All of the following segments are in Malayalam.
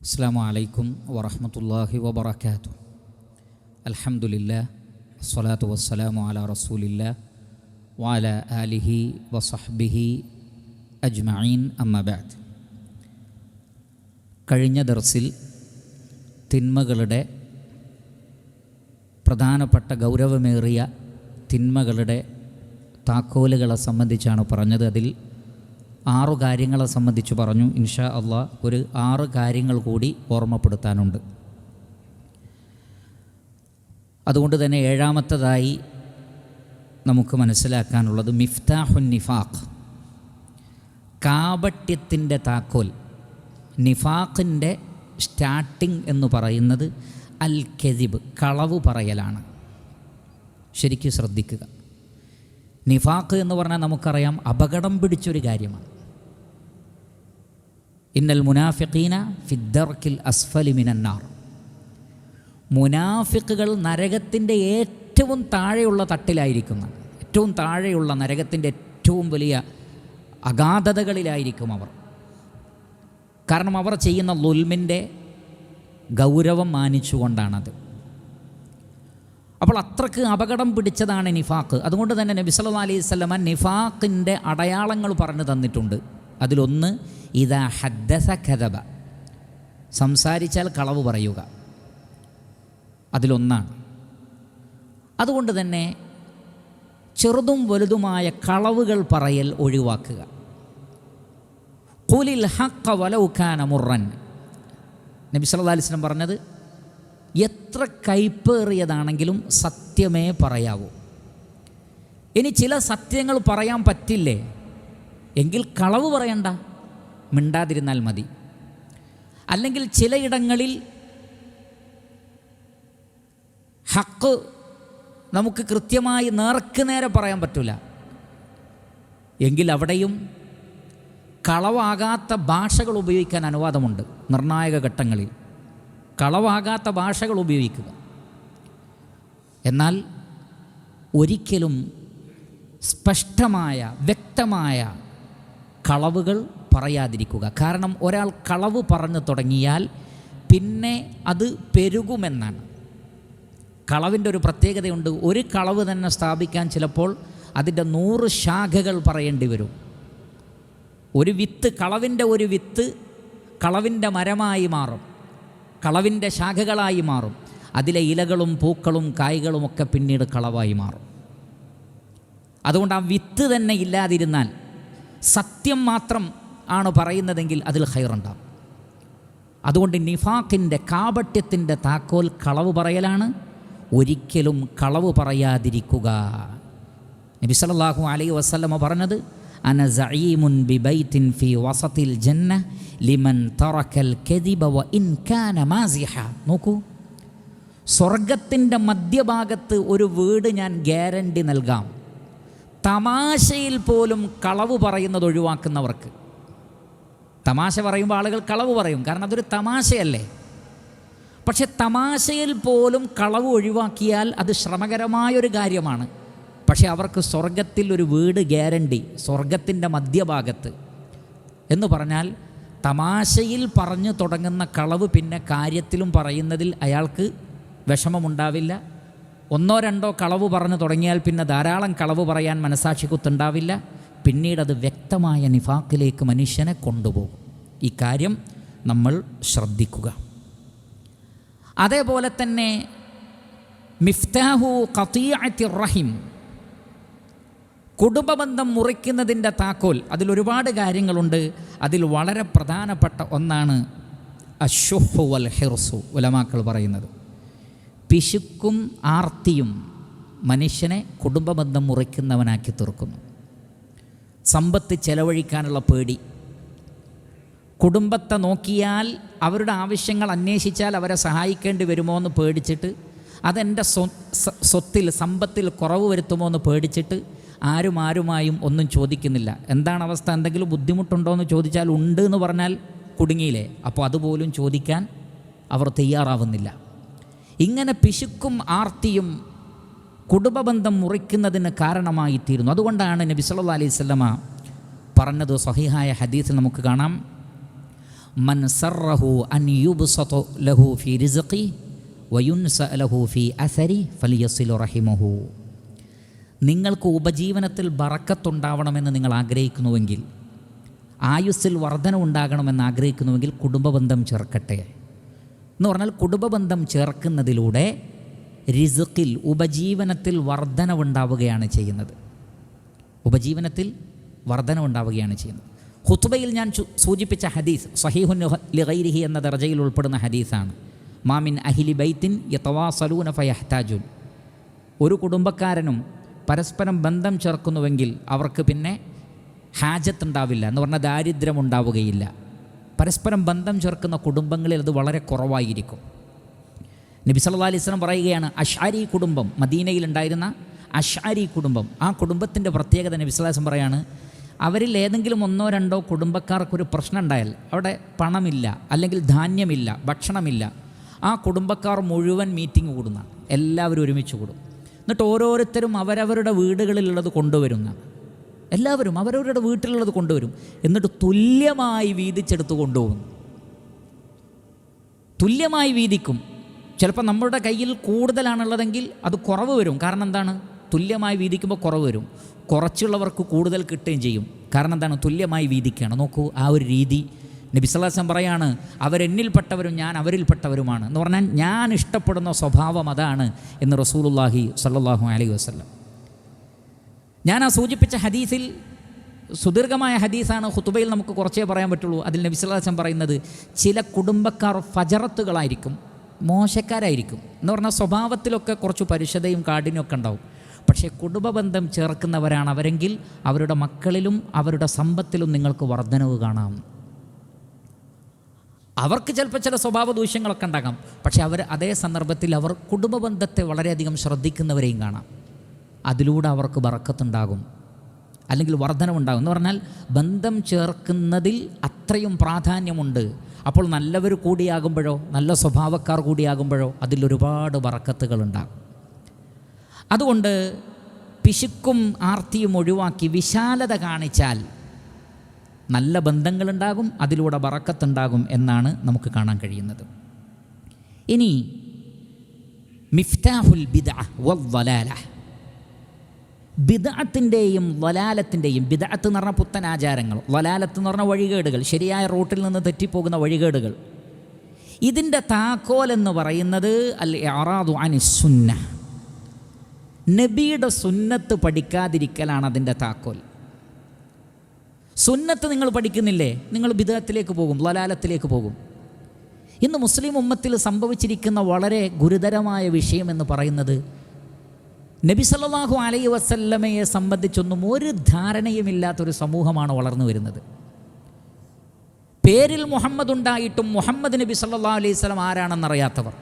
അസ്സലാമു അലൈക്കും വറഹ്മത്തുള്ളാഹി വബറകാതുഹു. അൽഹംദുലില്ലാഹ് വസ്സലാത്തു വസ്സലാമു അലാ റസൂലില്ലാഹ് വഅലാ ആലിഹി വസഹ്ബിഹി അജ്മഈൻ. അമ്മാ ബഅദ്. കഴിഞ്ഞ ദർസിൽ തിന്മകളുടെ പ്രധാനപ്പെട്ട ഗൗരവമേറിയ തിന്മകളുടെ താക്കോലുകളെ സംബന്ധിച്ചാണ് പറഞ്ഞത്. അതിൽ 6 കാര്യങ്ങളെ സംബന്ധിച്ച് പറഞ്ഞു. ഇൻഷാ അള്ളാഹ് ഒരു 6 കാര്യങ്ങൾ കൂടി ഓർമ്മപ്പെടുത്താനുണ്ട്. അതുകൊണ്ട് തന്നെ 7ാമത്തേതായി നമുക്ക് മനസ്സിലാക്കാനുള്ളത് മിഫ്താഹുൻ നിഫാഖ്, കാപട്യത്തിൻ്റെ താക്കോൽ. നിഫാഖിൻ്റെ സ്റ്റാർട്ടിങ് എന്ന് പറയുന്നത് അൽ കെദിബ്, കളവ് പറയലാണ്. ശരിക്കും ശ്രദ്ധിക്കുക. നിഫാഖ് എന്ന് പറഞ്ഞാൽ നമുക്കറിയാം അപകടം പിടിച്ചൊരു കാര്യമാണ്. ഇന്നൽ മുനാഫിഖീന ഫിദ്ദർക്കിൽ അസ്ഫലി മിനന്നാർ. മുനാഫിഖുകൾ നരകത്തിൻ്റെ ഏറ്റവും താഴെയുള്ള തട്ടിലായിരിക്കും, ഏറ്റവും താഴെയുള്ള നരകത്തിൻ്റെ ഏറ്റവും വലിയ അഗാധതകളിലായിരിക്കും അവർ. കാരണം അവർ ചെയ്യുന്ന ളുൽമിൻ്റെ ഗൗരവം മാനിച്ചുകൊണ്ടാണത്. അപ്പോൾ അത്രക്ക് അപകടം പിടിച്ചതാണ് നിഫാഖ്. അതുകൊണ്ട് തന്നെ നബി സല്ലല്ലാഹു അലൈഹി വസല്ലമ നിഫാഖിൻ്റെ അടയാളങ്ങൾ പറഞ്ഞു തന്നിട്ടുണ്ട്. അതിലൊന്ന് ഇദാ ഹദ്ദസ കദബ, സംസാരിച്ചാൽ കളവ് പറയുക, അതിലൊന്നാണ്. അതുകൊണ്ട് തന്നെ ചെറുതും വലുതുമായ കളവുകൾ പറയൽ ഒഴിവാക്കുക. ഖുലിൽ ഹഖ്ഖ വലൗ കാന മുർറൻ, നബി സല്ലല്ലാഹു അലൈഹി വസല്ലം പറഞ്ഞത് എത്ര കയ്പേറിയതാണെങ്കിലും സത്യമേ പറയാവൂ. ഇനി ചില സത്യങ്ങൾ പറയാൻ പറ്റില്ലേ എങ്കിൽ കളവ് പറയണ്ട, മിണ്ടാതിരുന്നാൽ മതി. അല്ലെങ്കിൽ ചിലയിടങ്ങളിൽ ഹക്ക് നമുക്ക് കൃത്യമായി നേർക്ക് നേരെ പറയാൻ പറ്റില്ല എങ്കിൽ അവിടെയും കളവാകാത്ത ഭാഷകൾ ഉപയോഗിക്കാൻ അനുവാദമുണ്ട്. നിർണായക ഘട്ടങ്ങളിൽ കളവാകാത്ത ഭാഷകൾ ഉപയോഗിക്കുക. എന്നാൽ ഒരിക്കലും സ്പഷ്ടമായ വ്യക്തമായ കളവുകൾ പറയാതിരിക്കുക. കാരണം ഒരാൾ കളവ് പറഞ്ഞു തുടങ്ങിയാൽ പിന്നെ അത് പെരുകുമെന്നാണ്. കളവിൻ്റെ ഒരു പ്രത്യേകതയുണ്ട്. ഒരു കളവ് തന്നെ സ്ഥാപിക്കാൻ ചിലപ്പോൾ അതിൻ്റെ 100 ശാഖകൾ പറയേണ്ടി വരും. ഒരു വിത്ത്, കളവിൻ്റെ ഒരു വിത്ത് കളവിൻ്റെ മരമായി മാറും, കളവിൻ്റെ ശാഖകളായി മാറും. അതിലെ ഇലകളും പൂക്കളും കായ്കളുമൊക്കെ പിന്നീട് കളവായി മാറും. അതുകൊണ്ട് ആ വിത്ത് തന്നെ ഇല്ലാതിരുന്നാൽ, സത്യം മാത്രം ആണ് പറയുന്നതെങ്കിൽ അതിൽ ഖൈറുണ്ടാകും. അതുകൊണ്ട് നിഫാഖിൻ്റെ, കാപട്യത്തിൻ്റെ താക്കോൽ കളവ് പറയലാണ്. ഒരിക്കലും കളവ് പറയാതിരിക്കുക. നബി സല്ലല്ലാഹു അലൈഹി വസല്ലമ പറഞ്ഞത് അന സഈമുൻ ബിബൈത്തിൻ ഫീ വസത്തിൽ ജന്ന ലിമൻ തറക്കൽ കദിബ വ ഇൻ കാന മാസിഹ. നോക്കൂ, സ്വർഗത്തിൻ്റെ മധ്യഭാഗത്ത് ഒരു വീട് ഞാൻ ഗ്യാരണ്ടി നൽകാം, തമാശയിൽ പോലും കളവ് പറയുന്നത് ഒഴിവാക്കുന്നവർക്ക്. തമാശ പറയുമ്പോൾ ആളുകൾ കളവ് പറയും, കാരണം അതൊരു തമാശയല്ലേ. പക്ഷെ തമാശയിൽ പോലും കളവ് ഒഴിവാക്കിയാൽ അത് ശ്രമകരമായൊരു കാര്യമാണ്. പക്ഷെ അവർക്ക് സ്വർഗത്തിൽ ഒരു വീട് ഗ്യാരണ്ടി, സ്വർഗത്തിൻ്റെ മധ്യഭാഗത്ത് എന്ന് പറഞ്ഞാൽ തമാശയിൽ പറഞ്ഞു തുടങ്ങുന്ന കളവ് പിന്നെ കാര്യത്തിലും പറയുന്നതിൽ അയാൾക്ക് വിഷമമുണ്ടാവില്ല. 1-2 കളവ് പറഞ്ഞു തുടങ്ങിയാൽ പിന്നെ ധാരാളം കളവ് പറയാൻ മനസാക്ഷിക്കുത്തുണ്ടാവില്ല. പിന്നീടത് വ്യക്തമായ നിഫാഖിലേക്ക് മനുഷ്യനെ കൊണ്ടുപോകും. ഈ കാര്യം നമ്മൾ ശ്രദ്ധിക്കുക. അതേപോലെ തന്നെ മിഫ്താഹു ഖതീഅത്തിർ റഹിം, കുടുംബബന്ധം മുറിക്കുന്നതിൻ്റെ താക്കോൽ. അതിലൊരുപാട് കാര്യങ്ങളുണ്ട്. അതിൽ വളരെ പ്രധാനപ്പെട്ട ഒന്നാണ് അശ്ശുഹു വൽ ഹിർസു. ഉലമാക്കൾ പറയുന്നത് പിശുക്കും ആർത്തിയും മനുഷ്യനെ കുടുംബബന്ധം മുറിക്കുന്നവനാക്കി തീർക്കുന്നു. സമ്പത്ത് ചെലവഴിക്കാനുള്ള പേടി, കുടുംബത്തെ നോക്കിയാൽ അവരുടെ ആവശ്യങ്ങൾ അന്വേഷിച്ചാൽ അവരെ സഹായിക്കേണ്ടി വരുമോ എന്ന് പേടിച്ചിട്ട്, അതെൻ്റെ സ്വത്തിൽ സമ്പത്തിൽ കുറവ് വരുത്തുമോ എന്ന് പേടിച്ചിട്ട് ആരുമായും ഒന്നും ചോദിക്കുന്നില്ല. എന്താണ് അവസ്ഥ, എന്തെങ്കിലും ബുദ്ധിമുട്ടുണ്ടോ എന്ന് ചോദിച്ചാൽ ഉണ്ട് എന്ന് പറഞ്ഞാൽ കുടുങ്ങിയില്ലേ. അപ്പോൾ അതുപോലും ചോദിക്കാൻ അവർ തയ്യാറാവുന്നില്ല. ഇങ്ങനെ പിശുക്കും ആർത്തിയും കുടുംബബന്ധം മുറിക്കുന്നതിന് കാരണമായിത്തീരുന്നു. അതുകൊണ്ടാണ് നബി സല്ലല്ലാഹു അലൈഹി വസല്ലമ പറഞ്ഞത്. സ്വഹീഹായ ഹദീസിൽ നമുക്ക് കാണാം, മൻ സറഹു അൻ യുബ്സത ലഹു ഫി റിസ്ഖി വയുൻസ ലഹു ഫി അസരി ഫലിയസിലു റഹിമഹു. നിങ്ങൾക്ക് ഉപജീവനത്തിൽ ബറക്കത്തുണ്ടാവണമെന്ന് നിങ്ങൾ ആഗ്രഹിക്കുന്നുവെങ്കിൽ, ആയുസ്സിൽ വർധന ഉണ്ടാകണമെന്ന് ആഗ്രഹിക്കുന്നുവെങ്കിൽ കുടുംബബന്ധം ചേർക്കട്ടെ എന്ന് പറഞ്ഞാൽ, കുടുംബബന്ധം ചേർക്കുന്നതിലൂടെ റിസ്ഖിൽ, ഉപജീവനത്തിൽ വർധനവുണ്ടാവുകയാണ് ചെയ്യുന്നത്. ഉപജീവനത്തിൽ വർധനവുണ്ടാവുകയാണ് ചെയ്യുന്നത്. ഖുത്ബയിൽ ഞാൻ സൂചിപ്പിച്ച ഹദീസ് സഹീഹുൻ ലിഗൈരിഹി എന്ന ദർജയിൽ ഉൾപ്പെടുന്ന ഹദീസാണ്. മാമിൻ അഹ്ലി ബൈത്തിൻ യതവാസലൂന ഫയഹ്താജുൻ. ഒരു കുടുംബക്കാരനും പരസ്പരം ബന്ധം ചേർക്കുന്നുവെങ്കിൽ അവർക്ക് പിന്നെ ഹാജത്തുണ്ടാവില്ല, എന്ന് പറഞ്ഞാൽ ദാരിദ്ര്യം ഉണ്ടാവുകയില്ല. പരസ്പരം ബന്ധം ചേർക്കുന്ന കുടുംബങ്ങളിൽ അത് വളരെ കുറവായിരിക്കും. നബി സല്ലല്ലാഹു അലൈഹി വസല്ലം പറയുകയാണ്, അശ്അരി കുടുംബം, മദീനയിലുണ്ടായിരുന്ന അശ്അരി കുടുംബം, ആ കുടുംബത്തിൻ്റെ പ്രത്യേകത നബി സല്ലല്ലാഹു അലൈഹി വസല്ലം പറയാണ്, അവരിൽ ഏതെങ്കിലും ഒന്നോ രണ്ടോ കുടുംബക്കാർക്കൊരു പ്രശ്നം ഉണ്ടായാൽ, അവിടെ പണമില്ല, അല്ലെങ്കിൽ ധാന്യമില്ല, ഭക്ഷണമില്ല, ആ കുടുംബക്കാർ മുഴുവൻ മീറ്റിംഗ് കൂടുന്ന, എല്ലാവരും ഒരുമിച്ച് കൂടും. എന്നിട്ട് ഓരോരുത്തരും അവരവരുടെ വീടുകളിലുള്ളത് കൊണ്ടുവരുന്നതാണ്. എല്ലാവരും അവരവരുടെ വീട്ടിലുള്ളത് കൊണ്ടുവരും. എന്നിട്ട് തുല്യമായി വീതിച്ചെടുത്ത് കൊണ്ടുപോകും. തുല്യമായി വീതിക്കും. ചിലപ്പോൾ നമ്മുടെ കയ്യിൽ കൂടുതലാണുള്ളതെങ്കിൽ അത് കുറവ് വരും. കാരണം എന്താണ്? തുല്യമായി വീതിക്കുമ്പോൾ കുറവ് വരും. കുറച്ചുള്ളവർക്ക് കൂടുതൽ കിട്ടുകയും ചെയ്യും. കാരണം എന്താണ്? തുല്യമായി വീതിക്കുകയാണ്. നോക്കൂ, ആ ഒരു രീതി നബി സല്ലല്ലാഹു അലൈഹി വസല്ലം പറയാണ്, അവരെന്നിൽപ്പെട്ടവരും ഞാൻ അവരിൽപ്പെട്ടവരുമാണ് എന്ന് പറഞ്ഞാൽ ഞാൻ ഇഷ്ടപ്പെടുന്ന സ്വഭാവം അതാണ് എന്ന് റസൂലുള്ളാഹി സ്വല്ലല്ലാഹു അലൈഹി വസല്ലം. ഞാൻ ആ സൂചിപ്പിച്ച ഹദീസിൽ, സുദീർഘമായ ഹദീസാണ്, ഖുതുബയിൽ നമുക്ക് കുറച്ചേ പറയാൻ പറ്റുള്ളൂ. അതിൽ നബി സല്ലല്ലാഹു അലൈഹി വസല്ലം പറയുന്നത്, ചില കുടുംബക്കാർ ഫജറത്തുകളായിരിക്കും, മോശക്കാരായിരിക്കും എന്ന് പറഞ്ഞാൽ സ്വഭാവത്തിലൊക്കെ കുറച്ച് പരുഷതയും കാഠിന്യമൊക്കെ ഉണ്ടാവും. പക്ഷേ കുടുംബബന്ധം ചേർക്കുന്നവരാണ് അവരെങ്കിൽ അവരുടെ മക്കളിലും അവരുടെ സമ്പത്തിലും നിങ്ങൾക്ക് വർധനവ് കാണാം. അവർക്ക് ചിലപ്പോൾ ചില സ്വഭാവ ദൂഷ്യങ്ങളൊക്കെ ഉണ്ടാകാം. പക്ഷേ അതേ സന്ദർഭത്തിൽ അവർ കുടുംബബന്ധത്തെ വളരെയധികം ശ്രദ്ധിക്കുന്നവരെയും കാണാം. അതിലൂടെ അവർക്ക് ബറക്കത്തുണ്ടാകും, അല്ലെങ്കിൽ വർധനവുണ്ടാകും. എന്ന് പറഞ്ഞാൽ ബന്ധം ചേർക്കുന്നതിൽ അത്രയും പ്രാധാന്യമുണ്ട്. അപ്പോൾ നല്ലവർ കൂടിയാകുമ്പോഴോ, നല്ല സ്വഭാവക്കാർ കൂടിയാകുമ്പോഴോ അതിലൊരുപാട് ബറക്കത്തുകളുണ്ടാകും. അതുകൊണ്ട് പിശുക്കും ആർത്തിയും ഒഴിവാക്കി വിശാലത കാണിച്ചാൽ നല്ല ബന്ധങ്ങളുണ്ടാകും, അതിലൂടെ ബറക്കത്തുണ്ടാകും എന്നാണ് നമുക്ക് കാണാൻ കഴിയുന്നത്. ഇനി മിഫ്താഹുൽ ബിദ്അ വദ്ദലാല, ബിദ്അത്തിൻ്റെയും വലാലത്തിൻ്റെയും, ബിദ്അത്ത് എന്ന് പറഞ്ഞാൽ പുത്തൻ ആചാരങ്ങൾ, വലാലത്ത് എന്ന് പറഞ്ഞാൽ വഴികേടുകൾ, ശരിയായ റൂട്ടിൽ നിന്ന് തെറ്റിപ്പോകുന്ന വഴികേടുകൾ. ഇതിൻ്റെ താക്കോൽ എന്ന് പറയുന്നത് അൽ ഇഅറാദു അനിസ് സുന്ന, നബിയുടെ സുന്നത്ത് പഠിക്കാതിരിക്കലാണ് അതിൻ്റെ താക്കോൽ. സുന്നത്ത് നിങ്ങൾ പഠിക്കുന്നില്ലേ, നിങ്ങൾ ബിദ്അത്തിലേക്ക് പോകും, വലാലത്തിലേക്ക് പോകും. ഇന്ന് മുസ്ലിം ഉമ്മത്തിൽ സംഭവിച്ചിരിക്കുന്ന വളരെ ഗുരുതരമായ വിഷയമെന്ന് പറയുന്നത്, നബി സല്ലല്ലാഹു അലൈഹി വസല്ലമയെ സംബന്ധിച്ചൊന്നും ഒരു ധാരണയുമില്ലാത്തൊരു സമൂഹമാണ് വളർന്നു വരുന്നത്. പേരിൽ മുഹമ്മദ് ഉണ്ടായിട്ടും മുഹമ്മദ് നബി സല്ലല്ലാഹു അലൈഹി വസല്ലം ആരാണെന്നറിയാത്തവർ,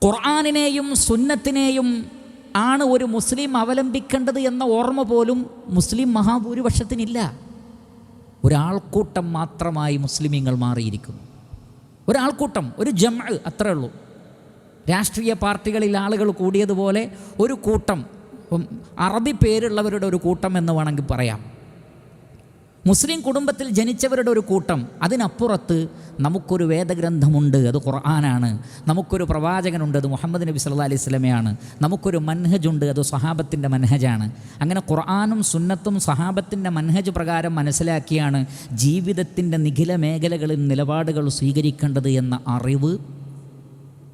ഖുർആനിനെയും സുന്നത്തിനെയും ആണ് ഒരു മുസ്ലിം അവലംബിക്കേണ്ടത് എന്ന ഓർമ്മ പോലും മുസ്ലിം മഹാഭൂരിപക്ഷത്തിനില്ല. ഒരാൾക്കൂട്ടം മാത്രമായി മുസ്ലിമീങ്ങൾ മാറിയിരിക്കുന്നു. ഒരാൾക്കൂട്ടം, ഒരു ജംഅ്, അത്രേ ഉള്ളൂ. രാഷ്ട്രീയ പാർട്ടികളിൽ ആളുകൾ കൂടിയതുപോലെ ഒരു കൂട്ടം, അറബി പേരുള്ളവരുടെ ഒരു കൂട്ടം എന്ന് വേണമെങ്കിൽ പറയാം. മുസ്ലിം കുടുംബത്തിൽ ജനിച്ചവരുടെ ഒരു കൂട്ടം. അതിനപ്പുറത്ത് നമുക്കൊരു വേദഗ്രന്ഥമുണ്ട്, അത് ഖുർആനാണ്. നമുക്കൊരു പ്രവാചകനുണ്ട്, അത് മുഹമ്മദ് നബി സല്ലല്ലാഹു അലൈഹി വസല്ലമയാണ്. നമുക്കൊരു മൻഹജുണ്ട്, അത് സ്വഹാബത്തിൻ്റെ മൻഹജാണ്. അങ്ങനെ ഖുർആനും സുന്നത്തും സ്വഹാബത്തിൻ്റെ മൻഹജ് പ്രകാരം മനസ്സിലാക്കിയാണ് ജീവിതത്തിൻ്റെ നിഖില മേഖലകളിൽ നിലപാടുകൾ സ്വീകരിക്കേണ്ടത് എന്ന അറിവ്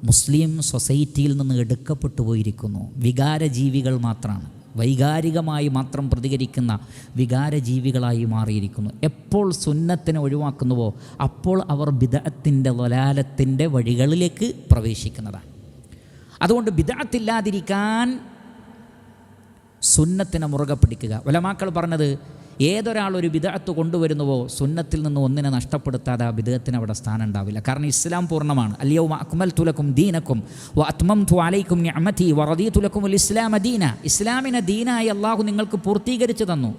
മുസ്ലിം സൊസൈറ്റിയിൽ നിന്ന് എടുക്കപ്പെട്ടു പോയിരിക്കുന്നു. വികാരജീവികൾ മാത്രമാണ്, വൈകാരികമായി മാത്രം പ്രതികരിക്കുന്ന വികാരജീവികളായി മാറിയിരിക്കുന്നു. എപ്പോൾ സുന്നത്തിനെ ഒഴിവാക്കുന്നുവോ അപ്പോൾ അവർ ബിദ്അത്തിൻ്റെ വലാലത്തിൻ്റെ വഴികളിലേക്ക് പ്രവേശിക്കുന്നതാണ്. അതുകൊണ്ട് ബിദ്അത്തില്ലാതിരിക്കാൻ സുന്നത്തിനെ മുറുകെ പിടിക്കുക. ഉലമാക്കൾ പറഞ്ഞത്, ഏതൊരാൾ ഒരു ബിദ്അത്ത് കൊണ്ടുവരുന്നുവോ സുന്നത്തിൽ നിന്ന് ഒന്നിനെ നഷ്ടപ്പെടുത്താതെ ആ ബിദ്അത്തിന് അവിടെ സ്ഥാനം ഉണ്ടാവില്ല. കാരണം ഇസ്ലാം പൂർണ്ണമാണ്. അൽയൗമ അക്മൽതു ലക്കും ദീനക്കും വഅത്മംതു അലൈക്കും നിഅമതി വറദീതു ലക്കുമുൽ ഇസ്ലാമ ദീന. ഇസ്ലാമിനെ ദീനായി അള്ളാഹു നിങ്ങൾക്ക് പൂർത്തീകരിച്ചു തന്നു.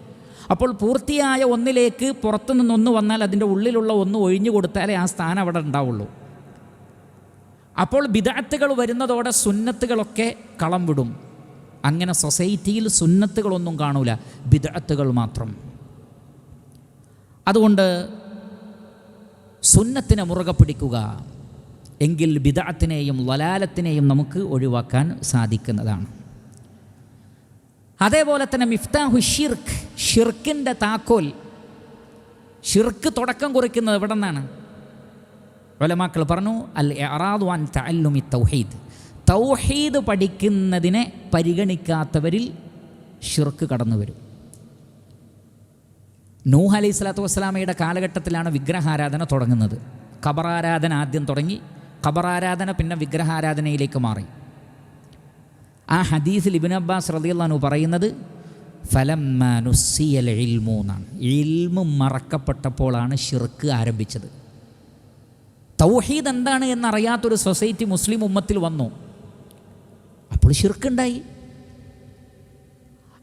അപ്പോൾ പൂർത്തിയായ ഒന്നിലേക്ക് പുറത്തു നിന്നൊന്ന് വന്നാൽ അതിൻ്റെ ഉള്ളിലുള്ള ഒന്ന് ഒഴിഞ്ഞു കൊടുത്താലേ ആ സ്ഥാനം അവിടെ ഉണ്ടാവുള്ളൂ. അപ്പോൾ ബിദ്അത്തുകൾ വരുന്നതോടെ സുന്നത്തുകളൊക്കെ കളം വിടും. അങ്ങനെ സൊസൈറ്റിയിൽ സുന്നത്തുകളൊന്നും കാണൂല, ബിദ്അത്തുകൾ മാത്രം. അതുകൊണ്ട് സുന്നത്തിനെ മുറുകെ പിടിക്കുക. എങ്കിൽ ബിദഅത്തിനെയും ളലാലത്തിനെയും നമുക്ക് ഒഴിവാക്കാൻ സാധിക്കുന്നതാണ്. അതേപോലെ തന്നെ മിഫ്താഹു ഷിർക്ക്, ഷിർക്കിൻ്റെ താക്കോൽ, ഷിർക്ക് തുടക്കം കുറിക്കുന്നത് എവിടെ നിന്നാണ്? ഉലമാക്കൾ പറഞ്ഞു അൽ ഇഅറാദു അൻ തഅല്ലുമി തൗഹീദ്, തൗഹീദ് പഠിക്കുന്നതിനെ പരിഗണിക്കാത്തവരിൽ ഷിർക്ക് കടന്നു വരും. നൂഹ് അലൈഹി സ്വലാത്തു വസ്സലാമയുടെ കാലഘട്ടത്തിലാണ് വിഗ്രഹാരാധന തുടങ്ങുന്നത്. ഖബറാരാധന ആദ്യം തുടങ്ങി, ഖബറാരാധന പിന്നെ വിഗ്രഹാരാധനയിലേക്ക് മാറി. ആ ഹദീസിൽ ഇബ്നു അബ്ബാസ് റളിയല്ലാഹു അൻഹു പറയുന്നത് ഫലമ്മ നുസ്സിയൽ ഇൽമു എന്നാണ്. ഇൽമു മറക്കപ്പെട്ടപ്പോഴാണ് ഷിർക്ക് ആരംഭിച്ചത്. തൗഹീദ് എന്താണ് എന്നറിയാത്തൊരു സൊസൈറ്റി മുസ്ലിം ഉമ്മത്തിൽ വന്നു, അപ്പോൾ ഷിർക്കുണ്ടായി.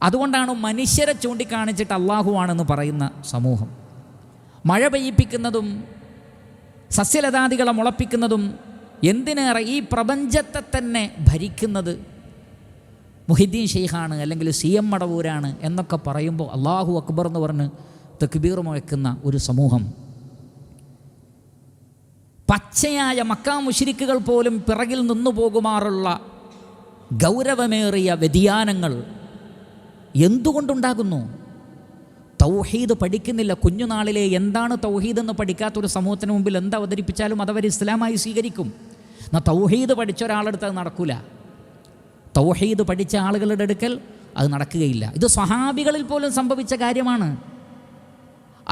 അതുകൊണ്ടാണ് മനുഷ്യരെ ചൂണ്ടിക്കാണിച്ചിട്ട് അള്ളാഹുവാണെന്ന് പറയുന്ന സമൂഹം. മഴ പെയ്യിപ്പിക്കുന്നതും സസ്യലതാദികളെ മുളപ്പിക്കുന്നതും എന്തിനേറെ ഈ പ്രപഞ്ചത്തെ തന്നെ ഭരിക്കുന്നത് മുഹിദ്ദീൻ ഷെയ്ഖാണ് അല്ലെങ്കിൽ CM മടവൂരാണ് എന്നൊക്കെ പറയുമ്പോൾ അള്ളാഹു അക്ബർ എന്ന് പറഞ്ഞ് തക്ബീർ മുഴക്കുന്ന ഒരു സമൂഹം. പച്ചയായ മക്കാ മുശ്രിക്കുകൾ പോലും പിറകിൽ നിന്നു പോകുമാറുള്ള ഗൗരവമേറിയ വ്യതിയാനങ്ങൾ എന്തുകൊണ്ടുണ്ടാകുന്നു? തൗഹീദ് പഠിക്കുന്നില്ല. കുഞ്ഞുനാളിലെ എന്താണ് തൗഹീദ് എന്ന് പഠിക്കാത്തൊരു സമൂഹത്തിന് മുമ്പിൽ എന്ത് അവതരിപ്പിച്ചാലും അതവർ ഇസ്ലാമായി സ്വീകരിക്കും. എന്നാൽ തൗഹീദ് പഠിച്ച ഒരാളെടുത്ത് അത് നടക്കില്ല. തൗഹീദ് പഠിച്ച ആളുകളുടെ അടുക്കൽ അത് നടക്കുകയില്ല. ഇത് സ്വഹാബികളിൽ പോലും സംഭവിച്ച കാര്യമാണ്.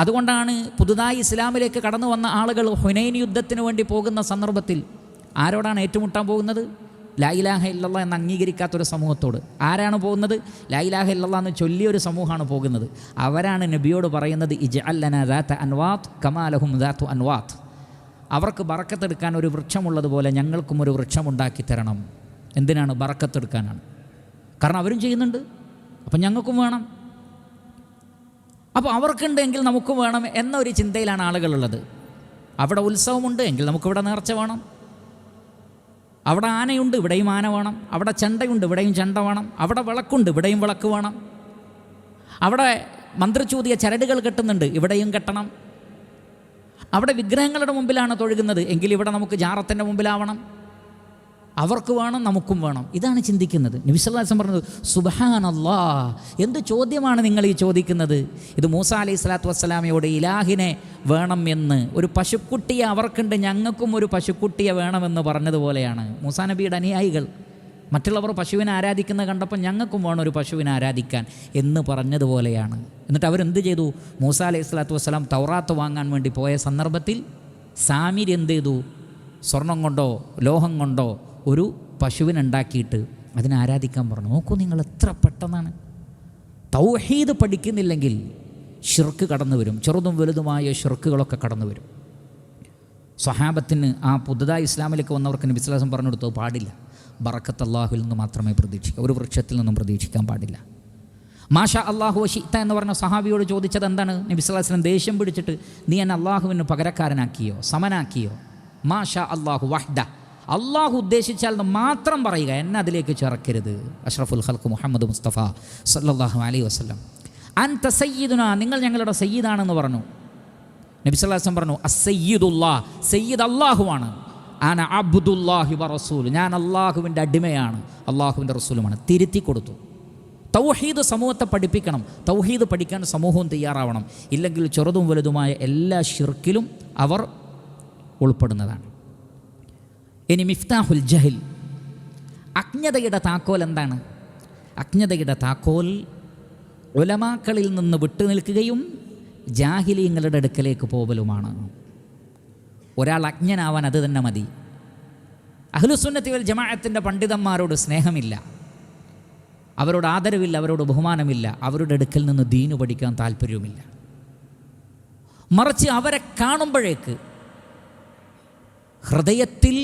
അതുകൊണ്ടാണ് പുതുതായി ഇസ്ലാമിലേക്ക് കടന്നു വന്ന ആളുകൾ ഹുനൈൻ യുദ്ധത്തിന് വേണ്ടി പോകുന്ന സന്ദർഭത്തിൽ ആരോടാണ് ഏറ്റുമുട്ടാൻ പോകുന്നത്? ലാ ഇലാഹ ഇല്ലല്ലാഹ് എന്ന് അംഗീകരിക്കാത്തൊരു സമൂഹത്തോട്. ആരാണ് പോകുന്നത്? ലാ ഇലാഹ ഇല്ലല്ലാഹ് എന്ന് ചൊല്ലിയൊരു സമൂഹമാണ് പോകുന്നത്. അവരാണ് നബിയോട് പറയുന്നത് ഇജ്അൽ ലനാ ദാത അൻവാത്ത് കമാ ലഹും ദാതു അൻവാത്ത്. അവർക്ക് ബറക്കത്തെടുക്കാൻ ഒരു വൃക്ഷമുള്ളതുപോലെ ഞങ്ങൾക്കും ഒരു വൃക്ഷമുണ്ടാക്കി തരണം. എന്തിനാണ്? ബറക്കത്തെടുക്കാനാണ്. കാരണം അവരും ചെയ്യുന്നുണ്ട്, അപ്പം ഞങ്ങൾക്കും വേണം. അപ്പോൾ അവർക്കുണ്ടെങ്കിൽ നമുക്കും വേണം എന്നൊരു ചിന്തയിലാണ് ആളുകളുള്ളത്. അവിടെ ഉത്സവമുണ്ട് എങ്കിൽ നമുക്കിവിടെ നേർച്ച വേണം. അവിടെ ആനയുണ്ട്, ഇവിടെയും ആന വേണം. അവിടെ ചെണ്ടയുണ്ട്, ഇവിടെയും ചെണ്ട വേണം. അവിടെ വിളക്കുണ്ട്, ഇവിടെയും വിളക്ക് വേണം. അവിടെ മന്ത്രിച്ചൂതിയ ചരടുകൾ കെട്ടുന്നുണ്ട്, ഇവിടെയും കെട്ടണം. അവിടെ വിഗ്രഹങ്ങളുടെ മുമ്പിലാണ് തൊഴുകുന്നത് എങ്കിൽ ഇവിടെ നമുക്ക് ജാറത്തിൻ്റെ മുമ്പിലാവണം. അവർക്ക് വേണം, നമുക്കും വേണം. ഇതാണ് ചിന്തിക്കുന്നത്. നബി സല്ലല്ലാഹു അലൈഹി വസല്ലം പറഞ്ഞത് സുബ്ഹാനല്ലാഹ്, എന്ത് ചോദ്യമാണ് നിങ്ങൾ ഈ ചോദിക്കുന്നത്? ഇത് മൂസ അലൈഹി സ്വലാത്തു വസ്സലാമയോട് ഇലാഹിനെ വേണം എന്ന്, ഒരു പശുക്കുട്ടിയെ അവർക്കുണ്ട് ഞങ്ങൾക്കും ഒരു പശുക്കുട്ടിയെ വേണമെന്ന് പറഞ്ഞതുപോലെയാണ്. മൂസാ നബിയുടെ അനുയായികൾ മറ്റുള്ളവർ പശുവിനെ ആരാധിക്കുന്നത് കണ്ടപ്പോൾ ഞങ്ങൾക്കും വേണം ഒരു പശുവിനെ ആരാധിക്കാൻ എന്ന് പറഞ്ഞതുപോലെയാണ്. എന്നിട്ട് അവരെന്ത് ചെയ്തു? മൂസ അലൈഹി സ്വലാത്തു വസ്സലാം തൗറാത്ത് വാങ്ങാൻ വേണ്ടി പോയ സന്ദർഭത്തിൽ സാമിരി എന്ത് ചെയ്തു? സ്വർണം കൊണ്ടോ ലോഹം കൊണ്ടോ ഒരു പശുവിനുണ്ടാക്കിയിട്ട് അതിനെ ആരാധിക്കാൻ പറഞ്ഞു. നോക്കൂ നിങ്ങൾ, എത്ര പെട്ടെന്നാണ്. തൗഹീദ് പഠിക്കുന്നില്ലെങ്കിൽ ഷിർക്ക് കടന്നു വരും. ചെറുതും വലുതുമായ ഷിർക്കുകളൊക്കെ കടന്നു വരും. സ്വഹാബത്തിന് ആ പുതുതായി ഇസ്ലാമിലേക്ക് വന്നവർക്ക് നബി സല്ലല്ലാഹു അലൈഹി വസല്ലം പറഞ്ഞു കൊടുത്തത് പാടില്ല. ബറക്കത്ത് അള്ളാഹുവിൽ നിന്ന് മാത്രമേ പ്രതീക്ഷിക്കുക, ഒരു വൃക്ഷത്തിൽ നിന്നും പ്രതീക്ഷിക്കാൻ പാടില്ല. മാഷാ അള്ളാഹു വശിത്ത എന്ന് പറഞ്ഞ സഹാബിയോട് ചോദിച്ചത് എന്താണ്? നബി സല്ലല്ലാഹു അലൈഹി വസല്ലം ദേഷ്യം പിടിച്ചിട്ട് നീ എന്നെ അള്ളാഹുവിന് പകരക്കാരനാക്കിയോ, സമനാക്കിയോ? മാഷാ അള്ളാഹു വഹ്ദ, അള്ളാഹു ഉദ്ദേശിച്ചാൽ മാത്രം പറയുക, എന്നെ അതിലേക്ക് ചേർക്കരുത്. അഷ്റഫുൽ ഖൽഖ് മുഹമ്മദ് മുസ്തഫ സല്ലല്ലാഹു അലൈഹി വസല്ലം അൻത സയ്യിദുനാ, നിങ്ങൾ ഞങ്ങളുടെ സയ്യിദാണെന്ന് പറഞ്ഞു. നബി സല്ലല്ലാഹു അലൈഹി വസല്ലം പറഞ്ഞു അസ്സയ്യിദുല്ലാഹ്, സയ്യിദ് അള്ളാഹുവാണ്. അന അബ്ദുല്ലാഹി വ റസൂൽ, ഞാൻ അള്ളാഹുവിൻ്റെ അടിമയാണ്, അള്ളാഹുവിൻ്റെ റസൂലുമാണ്. തിരുത്തി കൊടുത്തു. തൗഹീദ് സമൂഹത്തെ പഠിപ്പിക്കണം. തൗഹീദ് പഠിക്കാൻ സമൂഹവും തയ്യാറാവണം. ഇല്ലെങ്കിൽ ചെറുതും വലുതുമായ എല്ലാ ഷിർക്കിലും അവർ ഉൾപ്പെടുന്നതാണ്. ഇനി മിഫ്താഹുൽ ജഹൽ, അജ്ഞതയുടെ താക്കോൽ എന്താണ്? അജ്ഞതയുടെ താക്കോൽ ഉലമാക്കളിൽ നിന്ന് വിട്ടുനിൽക്കുകയും ജാഹിലീങ്ങളുടെ അടുക്കലേക്ക് പോകലുമാണ്. ഒരാൾ അജ്ഞനാവാൻ അത് തന്നെ മതി. അഹ്ലുസുന്നത്തി വൽ ജമാഅത്തിൻ്റെ പണ്ഡിതന്മാരോട് സ്നേഹമില്ല, അവരോട് ആദരവില്ല, അവരോട് ബഹുമാനമില്ല, അവരുടെ അടുക്കൽ നിന്ന് ദീന് പഠിക്കാൻ താല്പര്യവുമില്ല. മറിച്ച് അവരെ കാണുമ്പോഴേക്ക് ഹൃദയത്തിൽ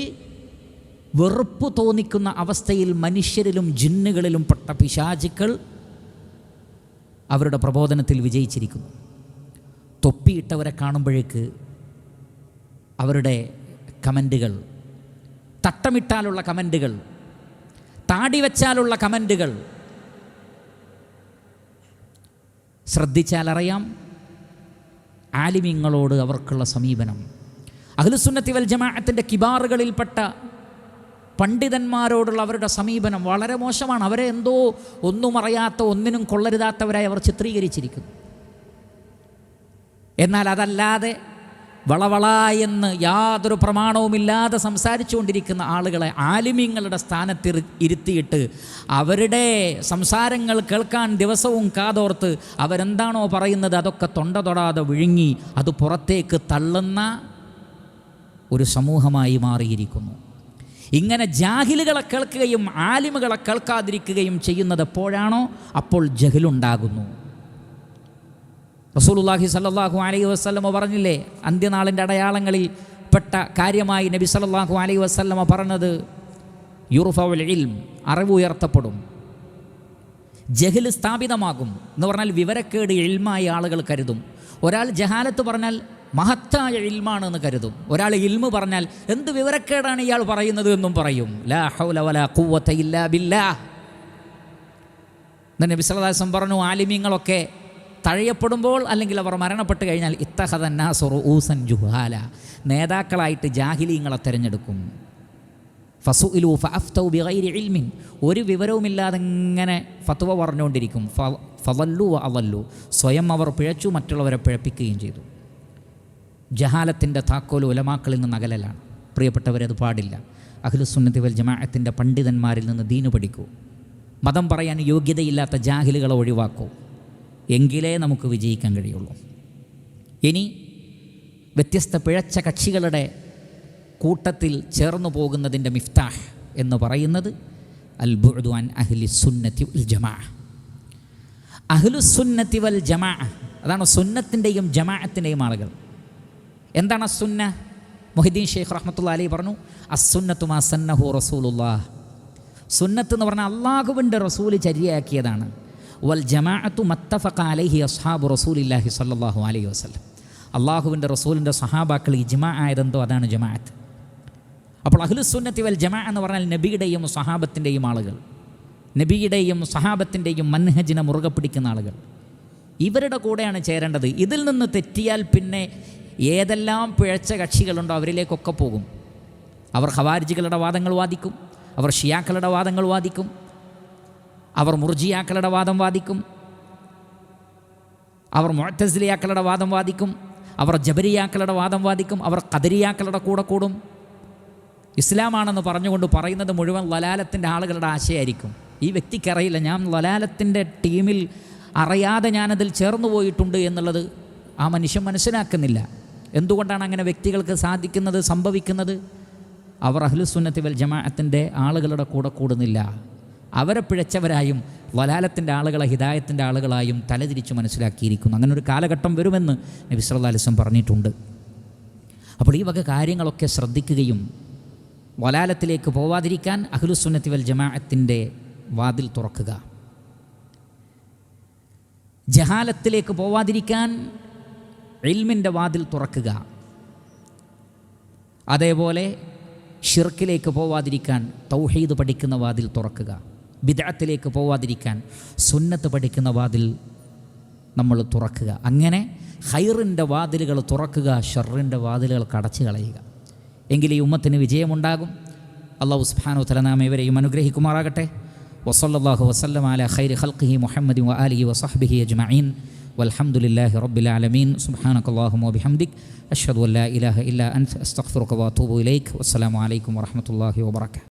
വെറുപ്പ് തോന്നിക്കുന്ന അവസ്ഥയിൽ മനുഷ്യരിലും ജിന്നുകളിലും പെട്ട പിശാചുക്കൾ അവരുടെ പ്രബോധനത്തിൽ വിജയിച്ചിരിക്കുന്നു. തൊപ്പിയിട്ടവരെ കാണുമ്പോഴേക്ക് അവരുടെ കമൻറ്റുകൾ, തട്ടമിട്ടാലുള്ള കമൻറ്റുകൾ, താടി വച്ചാലുള്ള കമൻറ്റുകൾ ശ്രദ്ധിച്ചാലറിയാം ആലിമീങ്ങളോട് അവർക്കുള്ള സമീപനം. അഹ്ലുസുന്നത്തി വൽ ജമാഅത്തിൻ്റെ കിബാറുകളിൽപ്പെട്ട പണ്ഡിതന്മാരോടുള്ള അവരുടെ സമീപനം വളരെ മോശമാണ്. അവരെ എന്തോ ഒന്നും അറിയാത്ത, ഒന്നിനും കൊള്ളരുതാത്തവരായി അവർ ചിത്രീകരിച്ചിരിക്കുന്നു. എന്നാൽ അതല്ലാതെ വളവള എന്ന് യാതൊരു പ്രമാണവുമില്ലാതെ സംസാരിച്ചുകൊണ്ടിരിക്കുന്ന ആളുകളെ ആലിമീങ്ങളുടെ സ്ഥാനത്ത് ഇരുത്തിയിട്ട് അവരുടെ സംസാരങ്ങൾ കേൾക്കാൻ ദിവസവും കാതോർത്ത് അവരെന്താണോ പറയുന്നത് അതൊക്കെ തൊണ്ട തൊടാതെ വിഴുങ്ങി അത് പുറത്തേക്ക് തള്ളുന്ന ഒരു സമൂഹമായി മാറിയിരിക്കുന്നു. ഇങ്ങനെ ജാഹിലുകളെ കേൾക്കുകയും ആലിമുകളെ കേൾക്കാതിരിക്കുകയും ചെയ്യുന്നത് എപ്പോഴാണോ അപ്പോൾ ജഹലുണ്ടാകുന്നു. റസൂലുള്ളാഹി സ്വല്ലല്ലാഹു അലൈഹി വസല്ലമ പറഞ്ഞില്ലേ, അന്ത്യനാളിൻ്റെ അടയാളങ്ങളിൽ പെട്ട കാര്യമായി നബി സല്ലല്ലാഹു അലൈഹി വസല്ലമ പറഞ്ഞത്, യുർഫഉൽ ഇൽം, അറിവ് ഉയർത്തപ്പെടും, ജഹൽ സ്ഥാപിതമാകും എന്ന് പറഞ്ഞാൽ വിവരക്കേട് ഇൽമായി ആളുകൾ കരുതും. ഒരാൾ ജഹാലത്ത് പറഞ്ഞാൽ മഹത്തായ ഇൽമാണെന്ന് കരുതും. ഒരാൾ ഇൽമ് പറഞ്ഞാൽ എന്ത് വിവരക്കേടാണ് ഇയാൾ പറയുന്നത് എന്നും പറയും. ലാ ഹൗല വലാ ഖുവത ഇല്ലാ ബില്ലാഹ്. നബി സല്ലല്ലാഹു അലൈഹി വസല്ലം പറഞ്ഞു, ആലിമീങ്ങളൊക്കെ തഴയപ്പെടുമ്പോൾ അല്ലെങ്കിൽ അവർ മരണപ്പെട്ട് കഴിഞ്ഞാൽ ഇത്തഖദൻ നാസു റൂസൻ ജുഹാല, നേതാക്കളായിട്ട് ജാഹിലീങ്ങളെ തിരഞ്ഞെടുക്കും. ഫസുഇലു ഫഅഫ്തൗ ബിഗൈരി ഇൽമിൻ, ഒരു വിവരവുമില്ലാതെ ഇങ്ങനെ ഫത്വ പറഞ്ഞുകൊണ്ടിരിക്കും. ഫളല്ലു വഅളല്ലു, സ്വയം അവർ പിഴച്ചു, മറ്റുള്ളവരെ പിഴപ്പിക്കുകയും ചെയ്തു. ജഹാലത്തിൻ്റെ താക്കോൽ ഉലമാക്കളിൽ നിന്ന് അകലലാണ്. പ്രിയപ്പെട്ടവരത് പാടില്ല. അഹ്ലുസുന്നത്തി വൽ ജമാഅത്തിൻ്റെ പണ്ഡിതന്മാരിൽ നിന്ന് ദീന് പഠിക്കൂ. മതം പറയാൻ യോഗ്യതയില്ലാത്ത ജാഹിലുകളെ ഒഴിവാക്കൂ. എങ്കിലേ നമുക്ക് വിജയിക്കാൻ കഴിയുള്ളൂ. ഇനി വ്യത്യസ്ത പിഴച്ച കക്ഷികളുടെ കൂട്ടത്തിൽ ചേർന്നു പോകുന്നതിൻ്റെ മിഫ്താഹ് എന്ന് പറയുന്നത് അൽ ബുഅ്ദു അൻ അഹ്ലി സുന്നത്തി വൽ ജമാഅ. അഹ്ലുസുന്നത്തി വൽ ജമാഅ, അതാണ് സുന്നത്തിൻ്റെയും ജമാഅത്തിൻ്റെയും ആളുകൾ. എന്താണ് അസുന്ന? മുഹിദ്ദീൻ ഷെയ്ഖ് റഹ്മത്തുള്ളാഹി അലൈഹി പറഞ്ഞു, അസുന്നത്തു മാ സന്നഹു റസൂലുള്ളാഹ്. സുന്നത്ത് എന്ന് പറഞ്ഞാൽ അള്ളാഹുവിൻ്റെ റസൂൽ ചര്യയാക്കിയതാണ്. വൽ ജമാഅത്തു മത്തഫഖ അലൈഹി അസ്ഹാബു റസൂലില്ലാഹി സ്വല്ലല്ലാഹു അലൈഹി വസല്ലം. അള്ളാഹുവിൻ്റെ റസൂലിൻ്റെ സഹാബാക്കൾ ഇജ്മാ ആയതെന്തോ അതാണ് ജമാഅത്ത്. അപ്പോൾ അഹ്ലുസുന്നത്തി വൽ ജമാഅ എന്ന് പറഞ്ഞാൽ നബിയുടെയും സഹാബത്തിൻ്റെയും ആളുകൾ, നബിയുടെയും സഹാബത്തിൻ്റെയും മൻഹജിനെ മുറുകെ പിടിക്കുന്ന ആളുകൾ. ഇവരുടെ കൂടെയാണ് ചേരേണ്ടത്. ഇതിൽ നിന്ന് തെറ്റിയാൽ പിന്നെ ഏതെല്ലാം പിഴച്ച കക്ഷികളുണ്ടോ അവരിലേക്കൊക്കെ പോകും. അവർ ഖവാരിജികളുടെ വാദങ്ങൾ വാദിക്കും, അവർ ഷിയാക്കളുടെ വാദങ്ങൾ വാദിക്കും, അവർ മുർജിയാക്കളുടെ വാദം വാദിക്കും, അവർ മുഅ്തസിലിയാക്കളുടെ വാദം വാദിക്കും, അവർ ജബരിയാക്കളുടെ വാദം വാദിക്കും, അവർ ഖദരിയാക്കളുടെ കൂടെ കൂടും. ഇസ്ലാമാണെന്ന് പറഞ്ഞുകൊണ്ട് പറയുന്നത് മുഴുവൻ ലലാലത്തിൻ്റെ ആളുകളുടെ ആശയമായിരിക്കും. ഈ വ്യക്തിക്കറിയില്ല, ഞാൻ ലലാലത്തിൻ്റെ ടീമിൽ അറിയാതെ ഞാനതിൽ ചേർന്നു പോയിട്ടുണ്ട് എന്നുള്ളത് ആ മനുഷ്യൻ മനസ്സിലാക്കുന്നില്ല. എന്തുകൊണ്ടാണ് അങ്ങനെ വ്യക്തികൾക്ക് സാധിക്കുന്നത്, സംഭവിക്കുന്നത്? അവർ അഹ്ലുസുന്നത്തി വൽ ജമാഅത്തിൻ്റെ ആളുകളുടെ കൂടെ കൂടുന്നില്ല. അവരെ പിഴച്ചവരായും വലാലത്തിൻ്റെ ആളുകളെ ഹിദായത്തിൻ്റെ ആളുകളായും തലതിരിച്ച് മനസ്സിലാക്കിയിരിക്കുന്നു. അങ്ങനെ ഒരു കാലഘട്ടം വരുമെന്ന് നബി സല്ലല്ലാഹു അലൈഹി വസല്ലം പറഞ്ഞിട്ടുണ്ട്. അപ്പോൾ ഈ വക കാര്യങ്ങളൊക്കെ ശ്രദ്ധിക്കുകയും വലാലത്തിലേക്ക് പോവാതിരിക്കാൻ അഹ്ലുസുന്നത്തി വൽ ജമാഅത്തിൻ്റെ വാതിൽ തുറക്കുക, ജഹാലത്തിലേക്ക് പോവാതിരിക്കാൻ ഇൽമിൻ്റെ വാതിൽ തുറക്കുക, അതേപോലെ ഷിർക്കിലേക്ക് പോവാതിരിക്കാൻ തൗഹീദ് പഠിക്കുന്ന വാതിൽ തുറക്കുക, ബിദ്അത്തിലേക്ക് പോവാതിരിക്കാൻ സുന്നത്ത് പഠിക്കുന്ന വാതിൽ നമ്മൾ തുറക്കുക. അങ്ങനെ ഖൈറിൻ്റെ വാതിലുകൾ തുറക്കുക, ഷർറിൻ്റെ വാതിലുകൾ അടച്ചു കളയുക. എങ്കിൽ ഈ ഉമ്മത്തിന് വിജയമുണ്ടാകും. അല്ലാഹു സുബ്ഹാനഹു വ തആല നാം ഇവരെയും അനുഗ്രഹിക്കുമാറാകട്ടെ. വസല്ലല്ലാഹു വസല്ലമ അലാ ഖൈരി ഖൽഖിഹി മുഹമ്മദിൻ വആലിഹി വസഹ്ബിഹി അജ്മഈൻ വൽഹംദുലില്ലാഹി റബ്ബിൽ ആലമീൻ. സുബ്ഹാനകല്ലാഹുമ്മ വബിഹംദിക് അഷ്ഹദു അൻ ലാ ഇലാഹ ഇല്ലാ അൻത അസ്തഗ്ഫിറുക വഅതൂബു ഇലൈക്. വസ്സലാമു അലൈക്കും വറഹ്മത്തുള്ളാഹി വബറകാതുഹു.